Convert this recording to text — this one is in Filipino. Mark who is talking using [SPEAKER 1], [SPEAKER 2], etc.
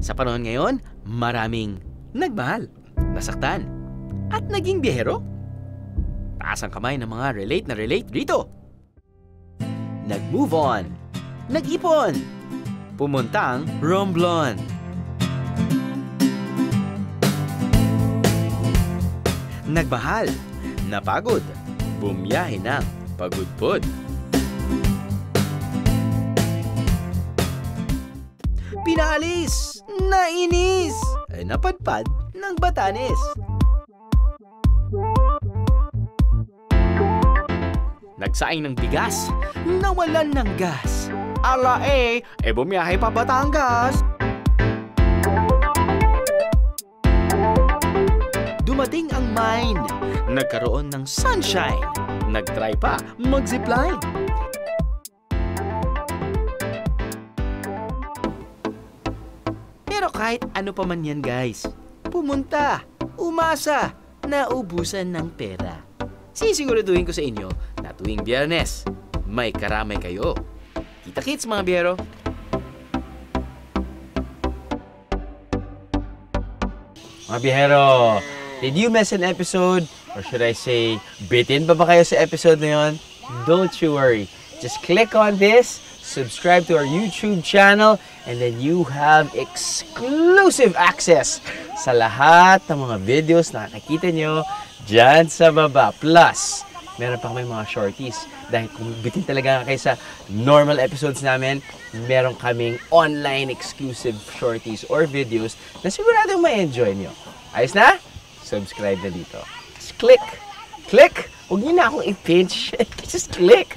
[SPEAKER 1] Sa panahon ngayon, maraming nagmahal, nasaktan, at naging biyahero. Taas ang kamay ng mga relate na relate rito. Nag-move on, nag-ipon, pumuntang Romblon. Nagmahal, napagod, bumiyahe ng pagudpod. Pinaalis, nainis, ay napadpad ng Batanes. Nagsaing ng bigas, nawalan ng gas. Ala bumiyahe pa Batangas. Dumating ang mine, nagkaroon ng sunshine. Nagtry pa mag-zipline. Pero kahit ano pa man yan guys, pumunta, umasa, naubusan ng pera. Sisiguraduhin ko sa inyo na tuwing Biyernes, may karamay kayo. Kita-kits mga biyero!
[SPEAKER 2] Mga biyero, did you miss an episode? Or should I say, bitin pa ba kayo sa episode na yun? Don't you worry. Just click on this, subscribe to our YouTube channel, and then you have exclusive access sa lahat ng mga videos na nakikita nyo dyan sa baba. Plus, meron pa kami mga shorties. Dahil kung bitin talaga kayo sa normal episodes namin, meron kaming online exclusive shorties or videos na sigurado ma-enjoy nyo. Ayos na? Subscribe na dito. Just click. Click! Huwag nyo na akong i-pinch. Just click.